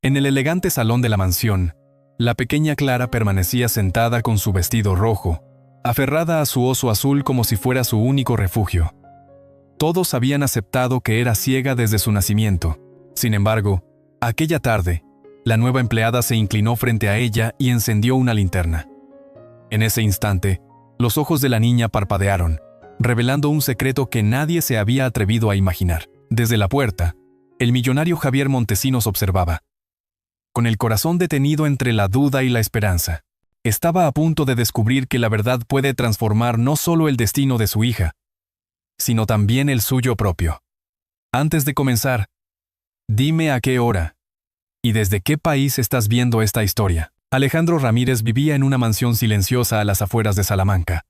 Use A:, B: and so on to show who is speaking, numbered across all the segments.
A: En el elegante salón de la mansión, la pequeña Clara permanecía sentada con su vestido rojo, aferrada a su oso azul como si fuera su único refugio. Todos habían aceptado que era ciega desde su nacimiento. Sin embargo, aquella tarde, la nueva empleada se inclinó frente a ella y encendió una linterna. En ese instante, los ojos de la niña parpadearon, revelando un secreto que nadie se había atrevido a imaginar. Desde la puerta, el millonario Javier Montesinos observaba. Con el corazón detenido entre la duda y la esperanza, estaba a punto de descubrir que la verdad puede transformar no solo el destino de su hija, sino también el suyo propio. Antes de comenzar, dime a qué hora y desde qué país estás viendo esta historia. Alejandro Ramírez vivía en una mansión silenciosa a las afueras de Salamanca.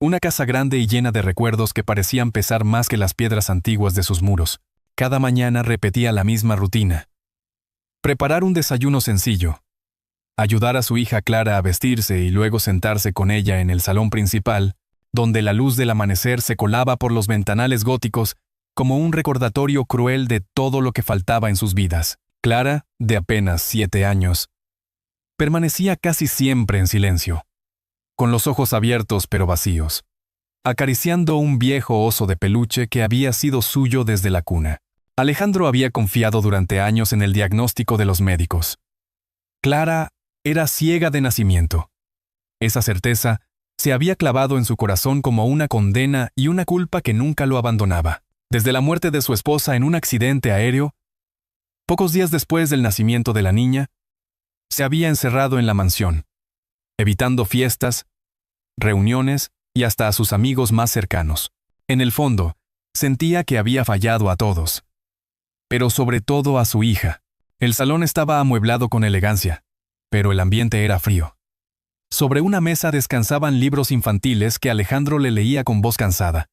A: Una casa grande y llena de recuerdos que parecían pesar más que las piedras antiguas de sus muros. Cada mañana repetía la misma rutina. Preparar un desayuno sencillo, ayudar a su hija Clara a vestirse y luego sentarse con ella en el salón principal, donde la luz del amanecer se colaba por los ventanales góticos como un recordatorio cruel de todo lo que faltaba en sus vidas. Clara, de apenas 7 años, permanecía casi siempre en silencio, con los ojos abiertos pero vacíos, acariciando un viejo oso de peluche que había sido suyo desde la cuna. Alejandro había confiado durante años en el diagnóstico de los médicos. Clara era ciega de nacimiento. Esa certeza se había clavado en su corazón como una condena y una culpa que nunca lo abandonaba. Desde la muerte de su esposa en un accidente aéreo, pocos días después del nacimiento de la niña, se había encerrado en la mansión, evitando fiestas, reuniones y hasta a sus amigos más cercanos. En el fondo, sentía que había fallado a todos, pero sobre todo a su hija. El salón estaba amueblado con elegancia, pero el ambiente era frío. Sobre una mesa descansaban libros infantiles que Alejandro le leía con voz cansada,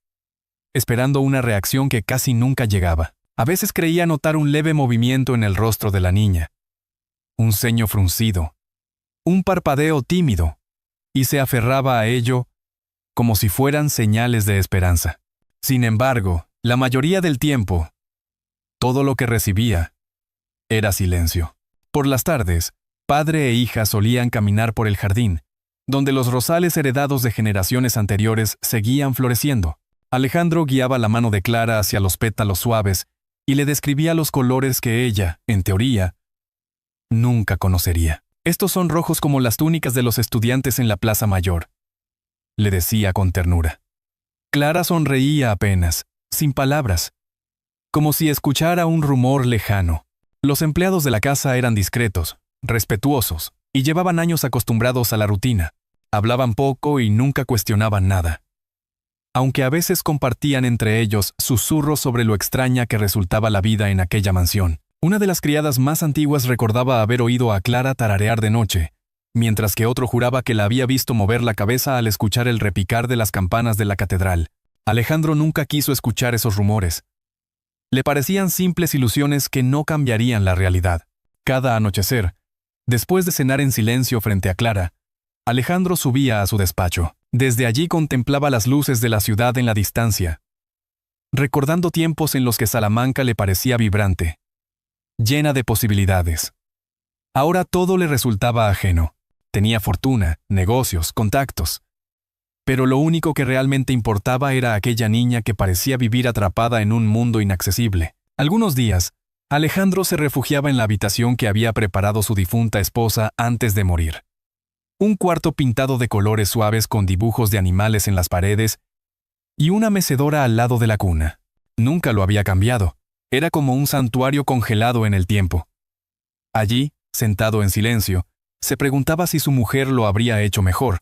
A: esperando una reacción que casi nunca llegaba. A veces creía notar un leve movimiento en el rostro de la niña, un ceño fruncido, un parpadeo tímido, y se aferraba a ello como si fueran señales de esperanza. Sin embargo, la mayoría del tiempo, todo lo que recibía era silencio. Por las tardes, padre e hija solían caminar por el jardín, donde los rosales heredados de generaciones anteriores seguían floreciendo. Alejandro guiaba la mano de Clara hacia los pétalos suaves y le describía los colores que ella, en teoría, nunca conocería. Estos son rojos como las túnicas de los estudiantes en la Plaza Mayor, le decía con ternura. Clara sonreía apenas, sin palabras, como si escuchara un rumor lejano. Los empleados de la casa eran discretos, respetuosos, y llevaban años acostumbrados a la rutina. Hablaban poco y nunca cuestionaban nada, aunque a veces compartían entre ellos susurros sobre lo extraña que resultaba la vida en aquella mansión. Una de las criadas más antiguas recordaba haber oído a Clara tararear de noche, mientras que otro juraba que la había visto mover la cabeza al escuchar el repicar de las campanas de la catedral. Alejandro nunca quiso escuchar esos rumores. Le parecían simples ilusiones que no cambiarían la realidad. Cada anochecer, después de cenar en silencio frente a Clara, Alejandro subía a su despacho. Desde allí contemplaba las luces de la ciudad en la distancia, recordando tiempos en los que Salamanca le parecía vibrante, llena de posibilidades. Ahora todo le resultaba ajeno. Tenía fortuna, negocios, contactos. Pero lo único que realmente importaba era aquella niña que parecía vivir atrapada en un mundo inaccesible. Algunos días, Alejandro se refugiaba en la habitación que había preparado su difunta esposa antes de morir. Un cuarto pintado de colores suaves con dibujos de animales en las paredes y una mecedora al lado de la cuna. Nunca lo había cambiado. Era como un santuario congelado en el tiempo. Allí, sentado en silencio, se preguntaba si su mujer lo habría hecho mejor,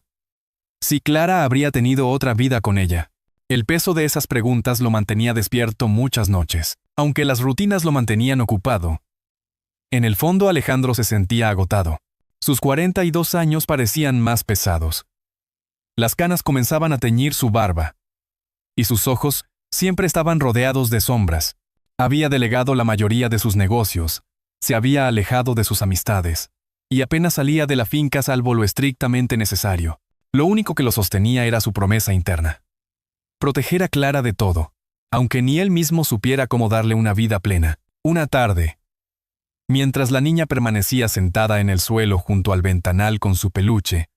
A: si Clara habría tenido otra vida con ella. El peso de esas preguntas lo mantenía despierto muchas noches. Aunque las rutinas lo mantenían ocupado, en el fondo Alejandro se sentía agotado. Sus 42 años parecían más pesados. Las canas comenzaban a teñir su barba, y sus ojos siempre estaban rodeados de sombras. Había delegado la mayoría de sus negocios, se había alejado de sus amistades, y apenas salía de la finca salvo lo estrictamente necesario. Lo único que lo sostenía era su promesa interna: proteger a Clara de todo, aunque ni él mismo supiera cómo darle una vida plena. Una tarde, Mientras la niña permanecía sentada en el suelo junto al ventanal con su peluche,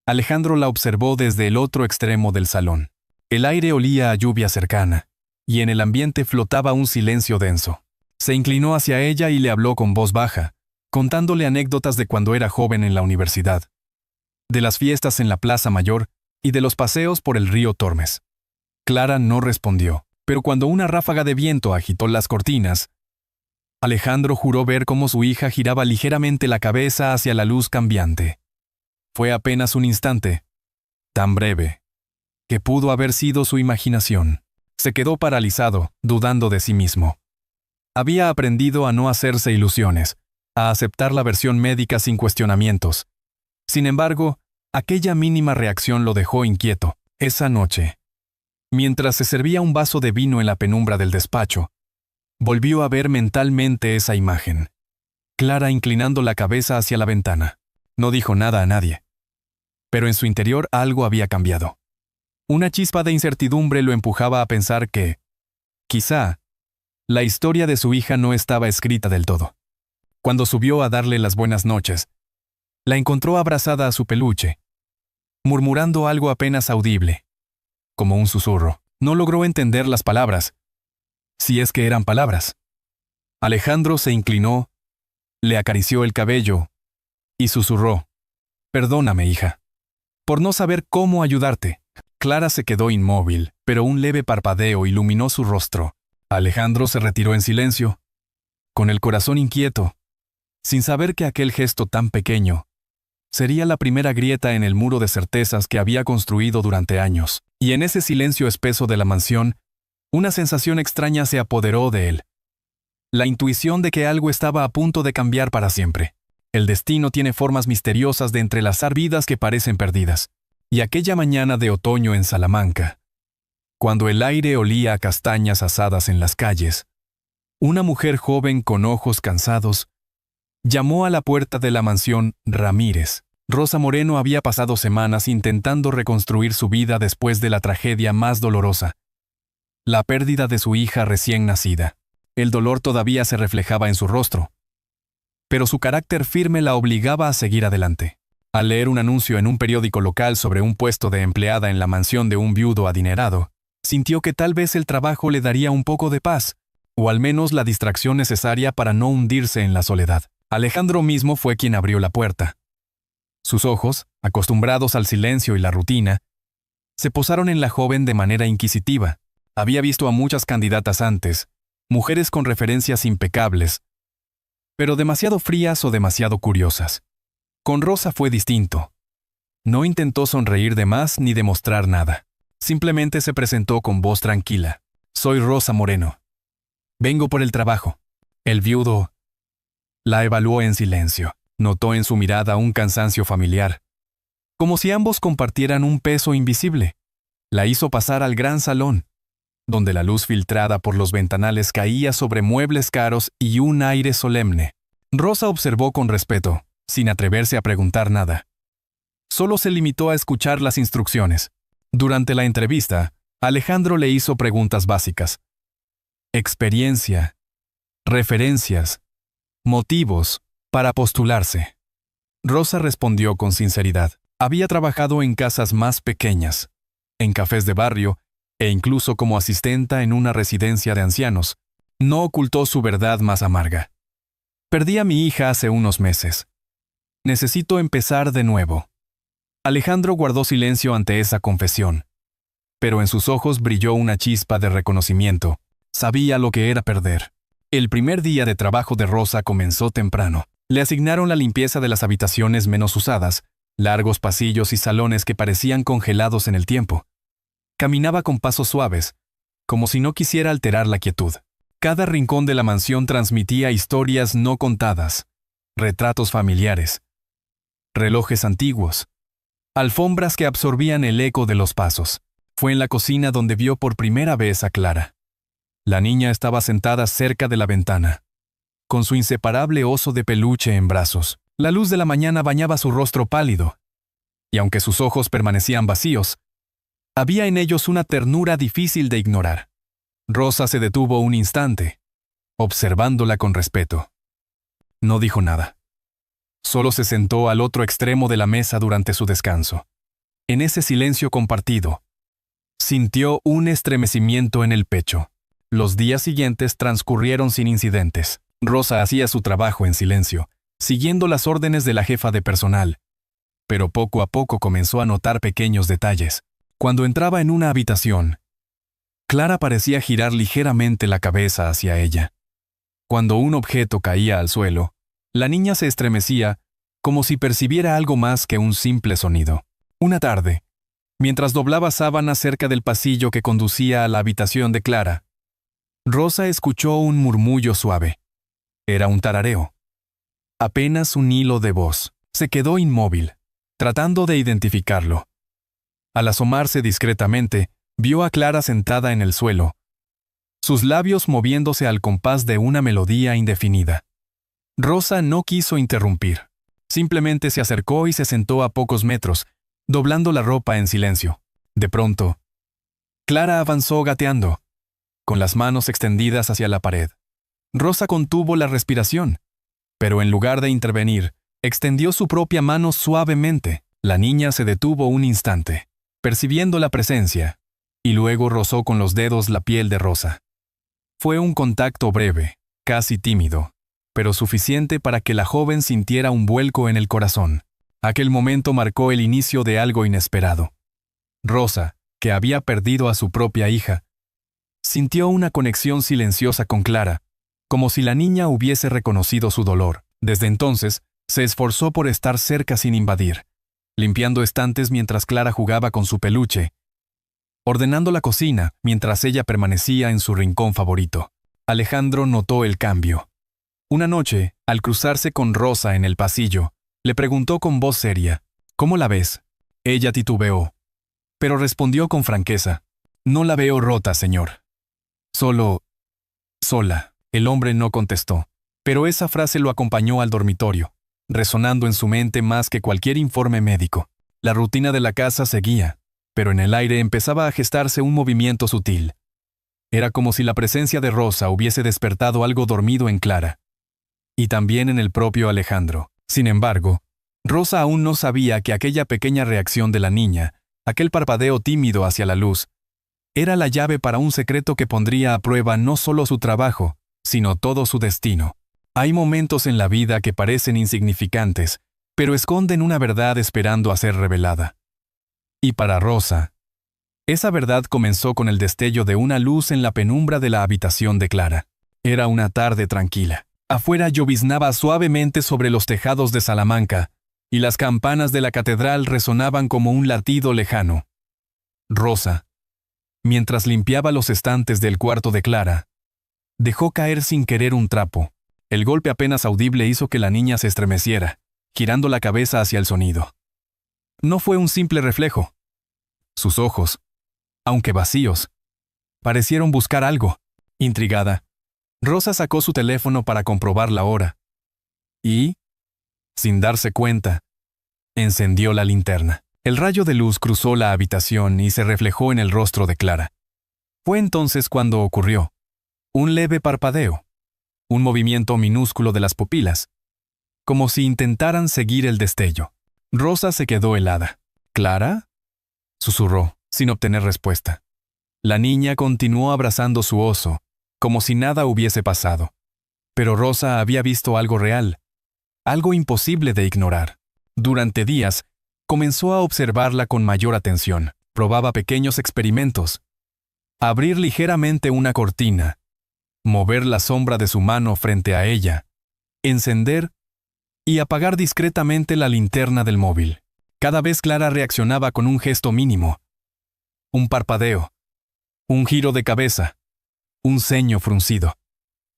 A: Alejandro la observó desde el otro extremo del salón. El aire olía a lluvia cercana, y en el ambiente flotaba un silencio denso. Se inclinó hacia ella y le habló con voz baja, contándole anécdotas de cuando era joven en la universidad, de las fiestas en la Plaza Mayor y de los paseos por el río Tormes. Clara no respondió, pero cuando una ráfaga de viento agitó las cortinas, Alejandro juró ver cómo su hija giraba ligeramente la cabeza hacia la luz cambiante. Fue apenas un instante, tan breve, que pudo haber sido su imaginación. Se quedó paralizado, dudando de sí mismo. Había aprendido a no hacerse ilusiones, a aceptar la versión médica sin cuestionamientos. Sin embargo, aquella mínima reacción lo dejó inquieto. Esa noche, mientras se servía un vaso de vino en la penumbra del despacho, volvió a ver mentalmente esa imagen. Clara inclinando la cabeza hacia la ventana. No dijo nada a nadie. Pero en su interior algo había cambiado. Una chispa de incertidumbre lo empujaba a pensar que, quizá, la historia de su hija no estaba escrita del todo. Cuando subió a darle las buenas noches, la encontró abrazada a su peluche, murmurando algo apenas audible, como un susurro. No logró entender las palabras, si es que eran palabras. Alejandro se inclinó, le acarició el cabello y susurró: «Perdóname, hija, por no saber cómo ayudarte». Clara se quedó inmóvil, pero un leve parpadeo iluminó su rostro. Alejandro se retiró en silencio, con el corazón inquieto, sin saber que aquel gesto tan pequeño sería la primera grieta en el muro de certezas que había construido durante años. Y en ese silencio espeso de la mansión, una sensación extraña se apoderó de él. La intuición de que algo estaba a punto de cambiar para siempre. El destino tiene formas misteriosas de entrelazar vidas que parecen perdidas. Y aquella mañana de otoño en Salamanca, cuando el aire olía a castañas asadas en las calles, una mujer joven con ojos cansados llamó a la puerta de la mansión Ramírez. Rosa Moreno había pasado semanas intentando reconstruir su vida después de la tragedia más dolorosa, la pérdida de su hija recién nacida. El dolor todavía se reflejaba en su rostro, pero su carácter firme la obligaba a seguir adelante. Al leer un anuncio en un periódico local sobre un puesto de empleada en la mansión de un viudo adinerado, sintió que tal vez el trabajo le daría un poco de paz, o al menos la distracción necesaria para no hundirse en la soledad. Alejandro mismo fue quien abrió la puerta. Sus ojos, acostumbrados al silencio y la rutina, se posaron en la joven de manera inquisitiva. Había visto a muchas candidatas antes, mujeres con referencias impecables, pero demasiado frías o demasiado curiosas. Con Rosa fue distinto. No intentó sonreír de más ni demostrar nada. Simplemente se presentó con voz tranquila. «Soy Rosa Moreno. Vengo por el trabajo». El viudo la evaluó en silencio. Notó en su mirada un cansancio familiar, como si ambos compartieran un peso invisible. La hizo pasar al gran salón, donde la luz filtrada por los ventanales caía sobre muebles caros y un aire solemne. Rosa observó con respeto, sin atreverse a preguntar nada. Solo se limitó a escuchar las instrucciones. Durante la entrevista, Alejandro le hizo preguntas básicas. Experiencia, referencias, motivos para postularse. Rosa respondió con sinceridad. Había trabajado en casas más pequeñas, en cafés de barrio e incluso como asistenta en una residencia de ancianos. No ocultó su verdad más amarga. Perdí a mi hija hace unos meses. Necesito empezar de nuevo. Alejandro guardó silencio ante esa confesión, pero en sus ojos brilló una chispa de reconocimiento. Sabía lo que era perder. El primer día de trabajo de Rosa comenzó temprano. Le asignaron la limpieza de las habitaciones menos usadas, largos pasillos y salones que parecían congelados en el tiempo. Caminaba con pasos suaves, como si no quisiera alterar la quietud. Cada rincón de la mansión transmitía historias no contadas, retratos familiares, relojes antiguos, alfombras que absorbían el eco de los pasos. Fue en la cocina donde vio por primera vez a Clara. La niña estaba sentada cerca de la ventana, con su inseparable oso de peluche en brazos. La luz de la mañana bañaba su rostro pálido, y aunque sus ojos permanecían vacíos, había en ellos una ternura difícil de ignorar. Rosa se detuvo un instante, observándola con respeto. No dijo nada. Solo se sentó al otro extremo de la mesa durante su descanso. En ese silencio compartido, sintió un estremecimiento en el pecho. Los días siguientes transcurrieron sin incidentes. Rosa hacía su trabajo en silencio, siguiendo las órdenes de la jefa de personal. Pero poco a poco comenzó a notar pequeños detalles. Cuando entraba en una habitación, Clara parecía girar ligeramente la cabeza hacia ella. Cuando un objeto caía al suelo, la niña se estremecía como si percibiera algo más que un simple sonido. Una tarde, mientras doblaba sábanas cerca del pasillo que conducía a la habitación de Clara, Rosa escuchó un murmullo suave. Era un tarareo. Apenas un hilo de voz. Se quedó inmóvil, tratando de identificarlo. Al asomarse discretamente, vio a Clara sentada en el suelo, sus labios moviéndose al compás de una melodía indefinida. Rosa no quiso interrumpir. Simplemente se acercó y se sentó a pocos metros, doblando la ropa en silencio. De pronto, Clara avanzó gateando, con las manos extendidas hacia la pared. Rosa contuvo la respiración, pero en lugar de intervenir, extendió su propia mano suavemente. La niña se detuvo un instante, percibiendo la presencia, y luego rozó con los dedos la piel de Rosa. Fue un contacto breve, casi tímido, pero suficiente para que la joven sintiera un vuelco en el corazón. Aquel momento marcó el inicio de algo inesperado. Rosa, que había perdido a su propia hija, sintió una conexión silenciosa con Clara, como si la niña hubiese reconocido su dolor. Desde entonces, se esforzó por estar cerca sin invadir, limpiando estantes mientras Clara jugaba con su peluche, ordenando la cocina mientras ella permanecía en su rincón favorito. Alejandro notó el cambio. Una noche, al cruzarse con Rosa en el pasillo, le preguntó con voz seria, «¿Cómo la ves?» Ella titubeó, pero respondió con franqueza, «No la veo rota, señor. Sola». El hombre no contestó, pero esa frase lo acompañó al dormitorio, resonando en su mente más que cualquier informe médico. La rutina de la casa seguía, pero en el aire empezaba a gestarse un movimiento sutil. Era como si la presencia de Rosa hubiese despertado algo dormido en Clara, y también en el propio Alejandro. Sin embargo, Rosa aún no sabía que aquella pequeña reacción de la niña, aquel parpadeo tímido hacia la luz, era la llave para un secreto que pondría a prueba no solo su trabajo, sino todo su destino. Hay momentos en la vida que parecen insignificantes, pero esconden una verdad esperando a ser revelada. Y para Rosa, esa verdad comenzó con el destello de una luz en la penumbra de la habitación de Clara. Era una tarde tranquila. Afuera lloviznaba suavemente sobre los tejados de Salamanca, y las campanas de la catedral resonaban como un latido lejano. Rosa, mientras limpiaba los estantes del cuarto de Clara, dejó caer sin querer un trapo. El golpe apenas audible hizo que la niña se estremeciera, girando la cabeza hacia el sonido. No fue un simple reflejo. Sus ojos, aunque vacíos, parecieron buscar algo. Intrigada, Rosa sacó su teléfono para comprobar la hora. Y, sin darse cuenta, encendió la linterna. El rayo de luz cruzó la habitación y se reflejó en el rostro de Clara. Fue entonces cuando ocurrió. Un leve parpadeo, un movimiento minúsculo de las pupilas, como si intentaran seguir el destello. Rosa se quedó helada. ¿Clara?, susurró, sin obtener respuesta. La niña continuó abrazando su oso, como si nada hubiese pasado. Pero Rosa había visto algo real, algo imposible de ignorar. Durante días, comenzó a observarla con mayor atención. Probaba pequeños experimentos. Abrir ligeramente una cortina, mover la sombra de su mano frente a ella, encender y apagar discretamente la linterna del móvil. Cada vez Clara reaccionaba con un gesto mínimo. Un parpadeo, un giro de cabeza, un ceño fruncido.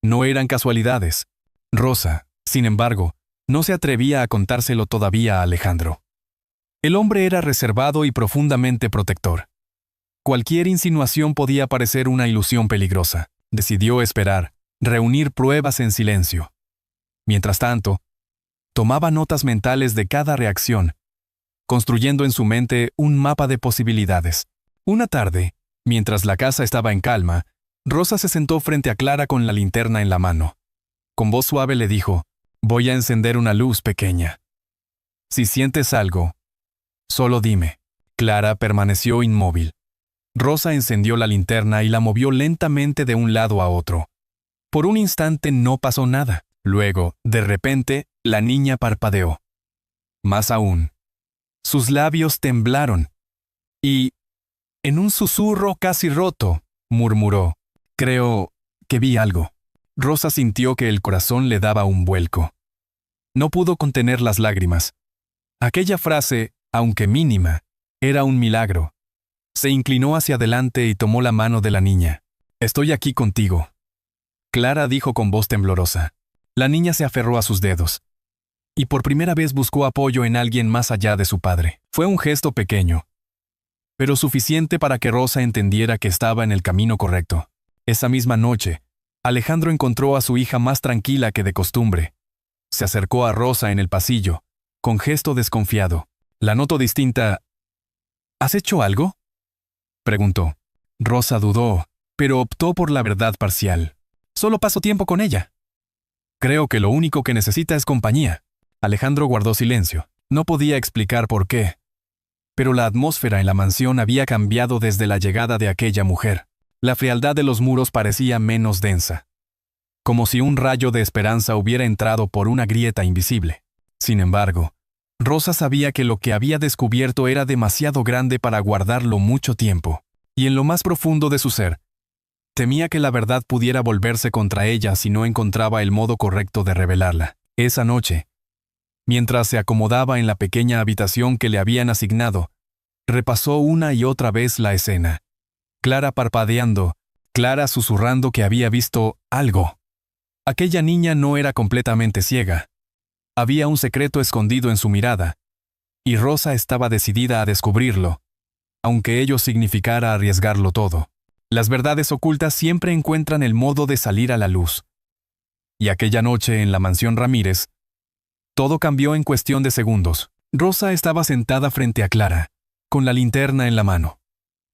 A: No eran casualidades. Rosa, sin embargo, no se atrevía a contárselo todavía a Alejandro. El hombre era reservado y profundamente protector. Cualquier insinuación podía parecer una ilusión peligrosa. Decidió esperar, reunir pruebas en silencio. Mientras tanto, tomaba notas mentales de cada reacción, construyendo en su mente un mapa de posibilidades. Una tarde, mientras la casa estaba en calma, Rosa se sentó frente a Clara con la linterna en la mano. Con voz suave le dijo, Voy a encender una luz pequeña. Si sientes algo, solo dime. Clara permaneció inmóvil. Rosa encendió la linterna y la movió lentamente de un lado a otro. Por un instante no pasó nada. Luego, de repente, la niña parpadeó. Más aún, sus labios temblaron. Y, en un susurro casi roto, murmuró: «Creo que vi algo». Rosa sintió que el corazón le daba un vuelco. No pudo contener las lágrimas. Aquella frase, aunque mínima, era un milagro. Se inclinó hacia adelante y tomó la mano de la niña. «Estoy aquí contigo», Clara dijo con voz temblorosa. La niña se aferró a sus dedos. Y por primera vez buscó apoyo en alguien más allá de su padre. Fue un gesto pequeño, pero suficiente para que Rosa entendiera que estaba en el camino correcto. Esa misma noche, Alejandro encontró a su hija más tranquila que de costumbre. Se acercó a Rosa en el pasillo, con gesto desconfiado. La notó distinta. «¿Has hecho algo?», preguntó. Rosa dudó, pero optó por la verdad parcial. «Solo paso tiempo con ella». «Creo que lo único que necesita es compañía». Alejandro guardó silencio. No podía explicar por qué, pero la atmósfera en la mansión había cambiado desde la llegada de aquella mujer. La frialdad de los muros parecía menos densa, como si un rayo de esperanza hubiera entrado por una grieta invisible. Sin embargo, Rosa sabía que lo que había descubierto era demasiado grande para guardarlo mucho tiempo, y en lo más profundo de su ser, temía que la verdad pudiera volverse contra ella si no encontraba el modo correcto de revelarla. Esa noche, mientras se acomodaba en la pequeña habitación que le habían asignado, repasó una y otra vez la escena. Clara parpadeando, Clara susurrando que había visto algo. Aquella niña no era completamente ciega. Había un secreto escondido en su mirada, y Rosa estaba decidida a descubrirlo, aunque ello significara arriesgarlo todo. Las verdades ocultas siempre encuentran el modo de salir a la luz. Y aquella noche en la mansión Ramírez, todo cambió en cuestión de segundos. Rosa estaba sentada frente a Clara, con la linterna en la mano.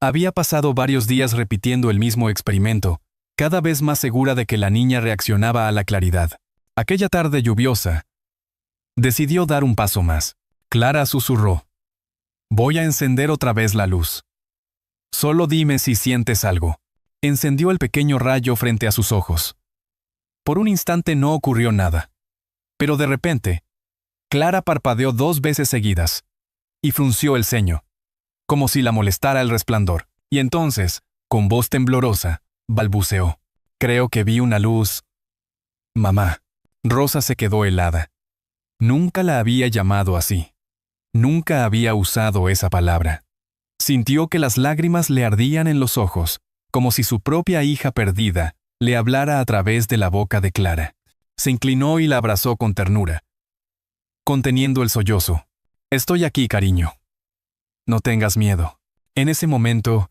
A: Había pasado varios días repitiendo el mismo experimento, cada vez más segura de que la niña reaccionaba a la claridad. Aquella tarde lluviosa, decidió dar un paso más. Clara susurró: «Voy a encender otra vez la luz. Solo dime si sientes algo». Encendió el pequeño rayo frente a sus ojos. Por un instante no ocurrió nada. Pero de repente, Clara parpadeó 2 veces seguidas y frunció el ceño, como si la molestara el resplandor. Y entonces, con voz temblorosa, balbuceó: «Creo que vi una luz». «Mamá». Rosa se quedó helada. Nunca la había llamado así. Nunca había usado esa palabra. Sintió que las lágrimas le ardían en los ojos, como si su propia hija perdida le hablara a través de la boca de Clara. Se inclinó y la abrazó con ternura, conteniendo el sollozo. «Estoy aquí, cariño. No tengas miedo». En ese momento,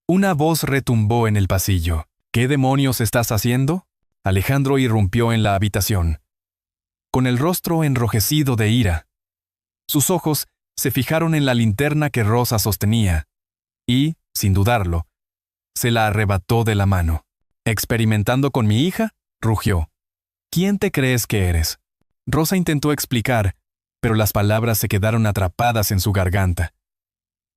A: una voz retumbó en el pasillo. «¿Qué demonios estás haciendo?». Alejandro irrumpió en la habitación, con el rostro enrojecido de ira. Sus ojos se fijaron en la linterna que Rosa sostenía, y, sin dudarlo, se la arrebató de la mano. «¿Experimentando con mi hija?», rugió. «¿Quién te crees que eres?». Rosa intentó explicar, pero las palabras se quedaron atrapadas en su garganta.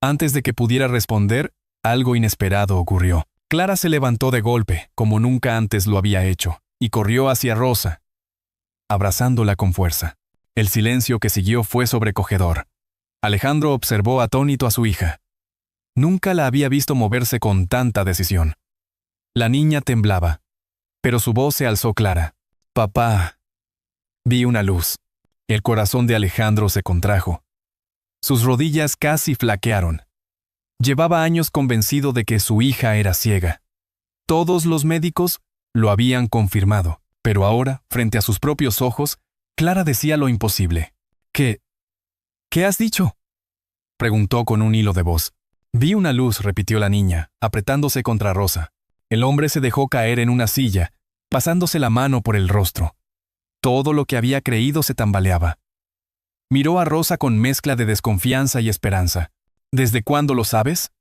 A: Antes de que pudiera responder, algo inesperado ocurrió. Clara se levantó de golpe, como nunca antes lo había hecho, y corrió hacia Rosa, abrazándola con fuerza. El silencio que siguió fue sobrecogedor. Alejandro observó atónito a su hija. Nunca la había visto moverse con tanta decisión. La niña temblaba, pero su voz se alzó clara. «Papá». Vi una luz. El corazón de Alejandro se contrajo. Sus rodillas casi flaquearon. Llevaba años convencido de que su hija era ciega. Todos los médicos lo habían confirmado, pero ahora, frente a sus propios ojos, Clara decía lo imposible. ¿Qué has dicho?», preguntó con un hilo de voz. «Vi una luz», repitió la niña, apretándose contra Rosa. El hombre se dejó caer en una silla, pasándose la mano por el rostro. Todo lo que había creído se tambaleaba. Miró a Rosa con mezcla de desconfianza y esperanza. «¿Desde cuándo lo sabes?»,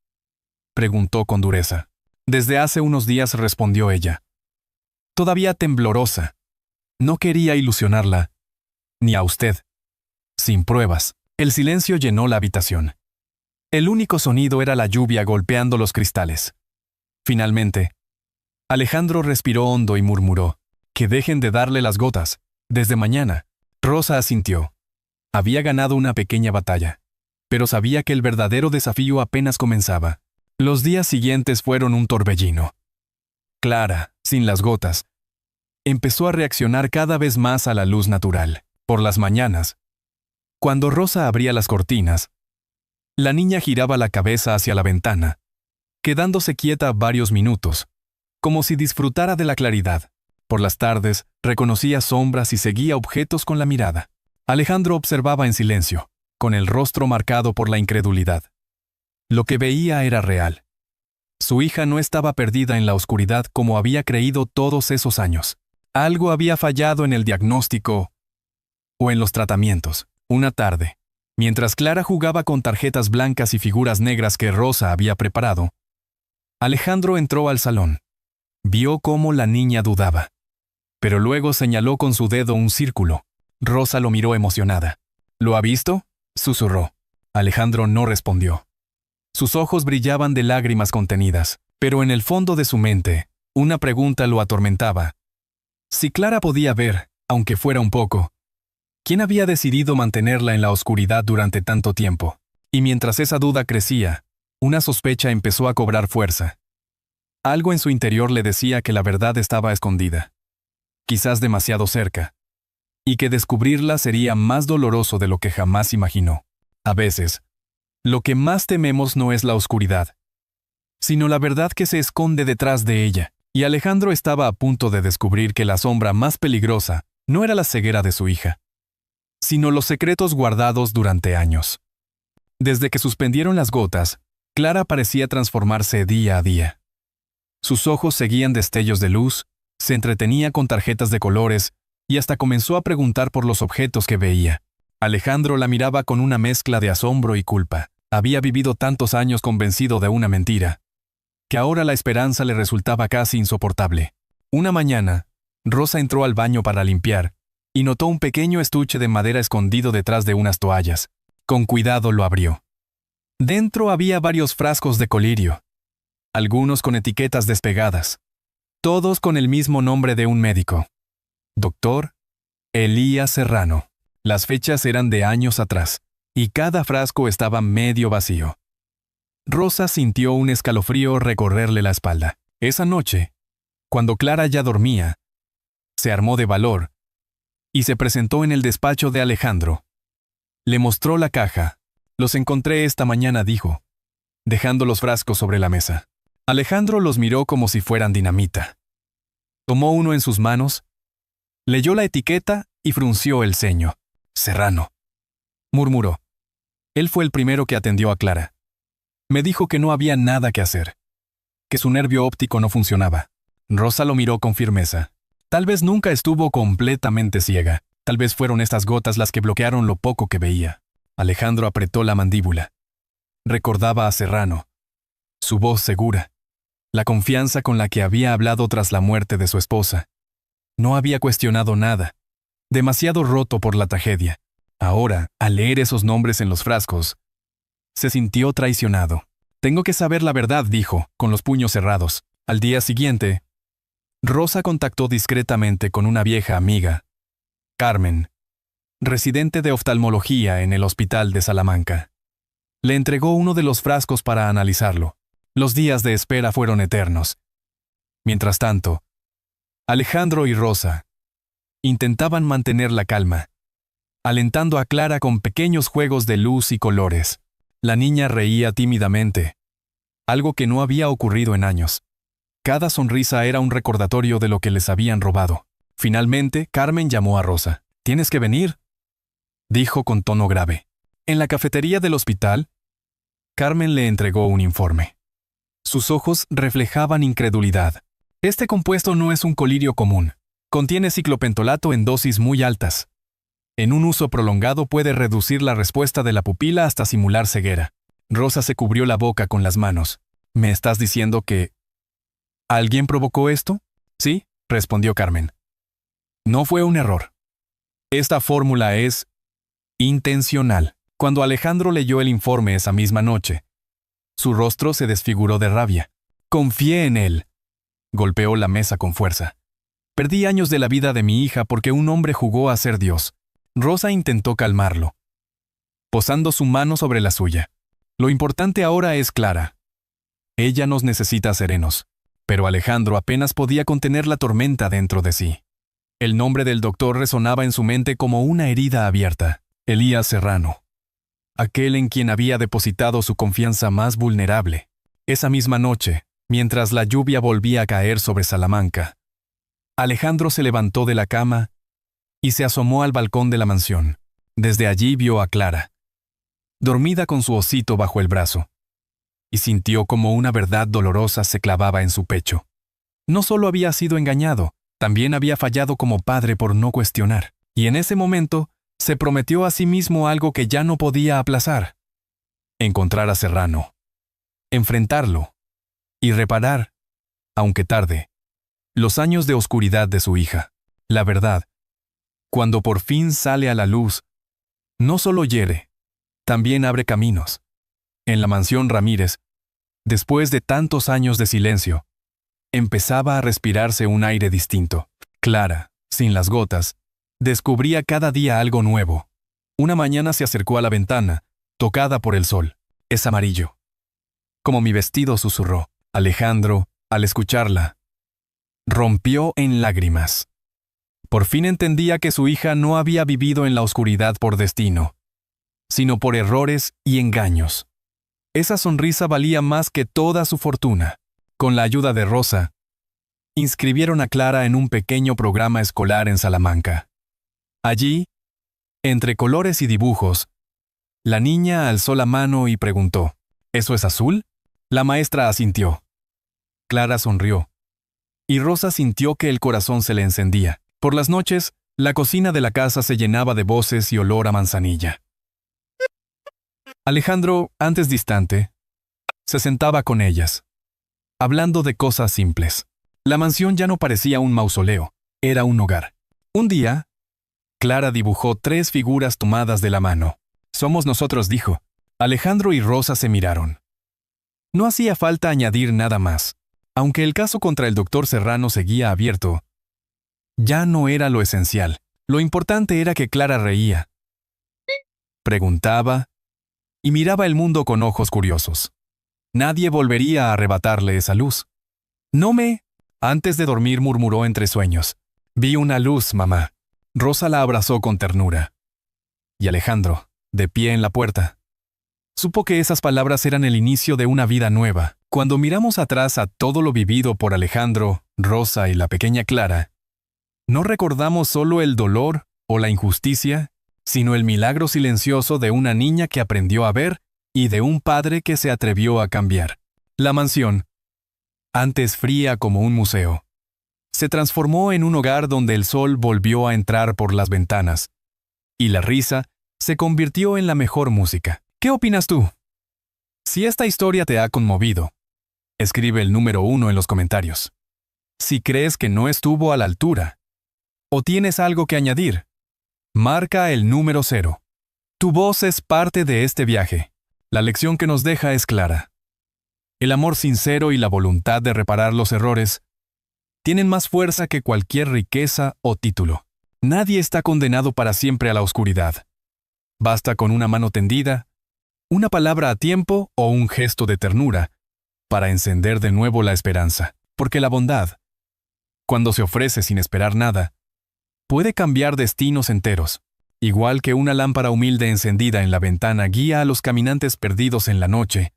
A: preguntó con dureza. «Desde hace unos días», respondió ella, todavía temblorosa. No quería ilusionarla, ni a usted. Sin pruebas, el silencio llenó la habitación. El único sonido era la lluvia golpeando los cristales. Finalmente, Alejandro respiró hondo y murmuró: «Que dejen de darle las gotas. Desde mañana». Rosa asintió. Había ganado una pequeña batalla, pero sabía que el verdadero desafío apenas comenzaba. Los días siguientes fueron un torbellino. Clara, sin las gotas, empezó a reaccionar cada vez más a la luz natural. Por las mañanas, cuando Rosa abría las cortinas, la niña giraba la cabeza hacia la ventana, quedándose quieta varios minutos, como si disfrutara de la claridad. Por las tardes, reconocía sombras y seguía objetos con la mirada. Alejandro observaba en silencio, con el rostro marcado por la incredulidad. Lo que veía era real. Su hija no estaba perdida en la oscuridad como había creído todos esos años. Algo había fallado en el diagnóstico o en los tratamientos. Una tarde, mientras Clara jugaba con tarjetas blancas y figuras negras que Rosa había preparado, Alejandro entró al salón. Vio cómo la niña dudaba, pero luego señaló con su dedo un círculo. Rosa lo miró emocionada. «¿Lo ha visto?», susurró. Alejandro no respondió. Sus ojos brillaban de lágrimas contenidas, pero en el fondo de su mente, una pregunta lo atormentaba. Si Clara podía ver, aunque fuera un poco, ¿quién había decidido mantenerla en la oscuridad durante tanto tiempo? Y mientras esa duda crecía, una sospecha empezó a cobrar fuerza. Algo en su interior le decía que la verdad estaba escondida, quizás demasiado cerca, y que descubrirla sería más doloroso de lo que jamás imaginó. A veces, lo que más tememos no es la oscuridad, sino la verdad que se esconde detrás de ella, y Alejandro estaba a punto de descubrir que la sombra más peligrosa no era la ceguera de su hija, sino los secretos guardados durante años. Desde que suspendieron las gotas, Clara parecía transformarse día a día. Sus ojos seguían destellos de luz, se entretenía con tarjetas de colores y hasta comenzó a preguntar por los objetos que veía. Alejandro la miraba con una mezcla de asombro y culpa. Había vivido tantos años convencido de una mentira, que ahora la esperanza le resultaba casi insoportable. Una mañana, Rosa entró al baño para limpiar y notó un pequeño estuche de madera escondido detrás de unas toallas. Con cuidado lo abrió. Dentro había varios frascos de colirio, algunos con etiquetas despegadas, todos con el mismo nombre de un médico: Dr. Elías Serrano. Las fechas eran de años atrás, y cada frasco estaba medio vacío. Rosa sintió un escalofrío recorrerle la espalda. Esa noche, cuando Clara ya dormía, se armó de valor y se presentó en el despacho de Alejandro. Le mostró la caja. «Los encontré esta mañana», dijo, dejando los frascos sobre la mesa. Alejandro los miró como si fueran dinamita. Tomó uno en sus manos, leyó la etiqueta y frunció el ceño. «Serrano», murmuró. Él fue el primero que atendió a Clara. Me dijo que no había nada que hacer, que su nervio óptico no funcionaba. Rosa lo miró con firmeza. Tal vez nunca estuvo completamente ciega. Tal vez fueron estas gotas las que bloquearon lo poco que veía. Alejandro apretó la mandíbula. Recordaba a Serrano, su voz segura, la confianza con la que había hablado tras la muerte de su esposa. No había cuestionado nada, demasiado roto por la tragedia. Ahora, al leer esos nombres en los frascos, se sintió traicionado. «Tengo que saber la verdad», dijo, con los puños cerrados. Al día siguiente, Rosa contactó discretamente con una vieja amiga, Carmen, residente de oftalmología en el hospital de Salamanca. Le entregó uno de los frascos para analizarlo. Los días de espera fueron eternos. Mientras tanto, Alejandro y Rosa intentaban mantener la calma, alentando a Clara con pequeños juegos de luz y colores. La niña reía tímidamente, algo que no había ocurrido en años. Cada sonrisa era un recordatorio de lo que les habían robado. Finalmente, Carmen llamó a Rosa. «Tienes que venir», dijo con tono grave. En la cafetería del hospital, Carmen le entregó un informe. Sus ojos reflejaban incredulidad. «Este compuesto no es un colirio común. Contiene ciclopentolato en dosis muy altas. En un uso prolongado puede reducir la respuesta de la pupila hasta simular ceguera». Rosa se cubrió la boca con las manos. «¿Me estás diciendo que alguien provocó esto?» «Sí», respondió Carmen. No fue un error. Esta fórmula es intencional. Cuando Alejandro leyó el informe esa misma noche, su rostro se desfiguró de rabia. Confié en él. Golpeó la mesa con fuerza. Perdí años de la vida de mi hija porque un hombre jugó a ser Dios. Rosa intentó calmarlo, posando su mano sobre la suya. Lo importante ahora es Clara. Ella nos necesita serenos. Pero Alejandro apenas podía contener la tormenta dentro de sí. El nombre del doctor resonaba en su mente como una herida abierta. Elías Serrano. Aquel en quien había depositado su confianza más vulnerable. Esa misma noche, mientras la lluvia volvía a caer sobre Salamanca, Alejandro se levantó de la cama y se asomó al balcón de la mansión. Desde allí vio a Clara, dormida con su osito bajo el brazo, y sintió como una verdad dolorosa se clavaba en su pecho. No solo había sido engañado, también había fallado como padre por no cuestionar, y en ese momento se prometió a sí mismo algo que ya no podía aplazar: encontrar a Serrano, enfrentarlo y reparar, aunque tarde, los años de oscuridad de su hija. La verdad, cuando por fin sale a la luz, no solo hiere, también abre caminos. En la mansión Ramírez, después de tantos años de silencio, empezaba a respirarse un aire distinto. Clara, sin las gotas, descubría cada día algo nuevo. Una mañana se acercó a la ventana, tocada por el sol. Es amarillo. Como mi vestido, susurró. Alejandro, al escucharla, rompió en lágrimas. Por fin entendía que su hija no había vivido en la oscuridad por destino, sino por errores y engaños. Esa sonrisa valía más que toda su fortuna. Con la ayuda de Rosa, inscribieron a Clara en un pequeño programa escolar en Salamanca. Allí, entre colores y dibujos, la niña alzó la mano y preguntó: ¿eso es azul? La maestra asintió. Clara sonrió, y Rosa sintió que el corazón se le encendía. Por las noches, la cocina de la casa se llenaba de voces y olor a manzanilla. Alejandro, antes distante, se sentaba con ellas, hablando de cosas simples. La mansión ya no parecía un mausoleo, era un hogar. Un día, Clara dibujó 3 figuras tomadas de la mano. Somos nosotros, dijo. Alejandro y Rosa se miraron. No hacía falta añadir nada más. Aunque el caso contra el doctor Serrano seguía abierto, ya no era lo esencial. Lo importante era que Clara reía, preguntaba y miraba el mundo con ojos curiosos. Nadie volvería a arrebatarle esa luz. Antes de dormir murmuró entre sueños. Vi una luz, mamá. Rosa la abrazó con ternura. Y Alejandro, de pie en la puerta, supo que esas palabras eran el inicio de una vida nueva. Cuando miramos atrás a todo lo vivido por Alejandro, Rosa y la pequeña Clara, no recordamos solo el dolor o la injusticia, sino el milagro silencioso de una niña que aprendió a ver y de un padre que se atrevió a cambiar. La mansión, antes fría como un museo, se transformó en un hogar donde el sol volvió a entrar por las ventanas, y la risa se convirtió en la mejor música. ¿Qué opinas tú? Si esta historia te ha conmovido, escribe el número 1 en los comentarios. Si crees que no estuvo a la altura, o tienes algo que añadir, marca el número 0. Tu voz es parte de este viaje. La lección que nos deja es clara. El amor sincero y la voluntad de reparar los errores tienen más fuerza que cualquier riqueza o título. Nadie está condenado para siempre a la oscuridad. Basta con una mano tendida, una palabra a tiempo o un gesto de ternura para encender de nuevo la esperanza. Porque la bondad, cuando se ofrece sin esperar nada, puede cambiar destinos enteros. Igual que una lámpara humilde encendida en la ventana guía a los caminantes perdidos en la noche,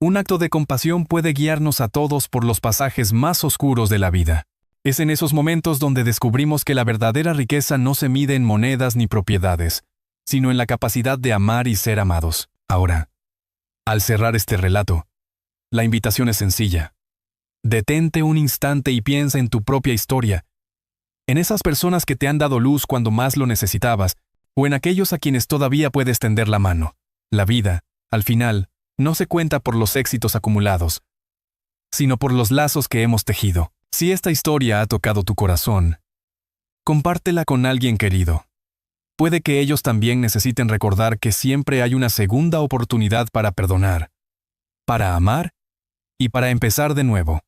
A: un acto de compasión puede guiarnos a todos por los pasajes más oscuros de la vida. Es en esos momentos donde descubrimos que la verdadera riqueza no se mide en monedas ni propiedades, sino en la capacidad de amar y ser amados. Ahora, al cerrar este relato, la invitación es sencilla. Detente un instante y piensa en tu propia historia, en esas personas que te han dado luz cuando más lo necesitabas, o en aquellos a quienes todavía puedes tender la mano. La vida, al final, no se cuenta por los éxitos acumulados, sino por los lazos que hemos tejido. Si esta historia ha tocado tu corazón, Compártela con alguien querido. Puede que ellos también necesiten recordar que siempre hay una segunda oportunidad para perdonar, para amar y para empezar de nuevo.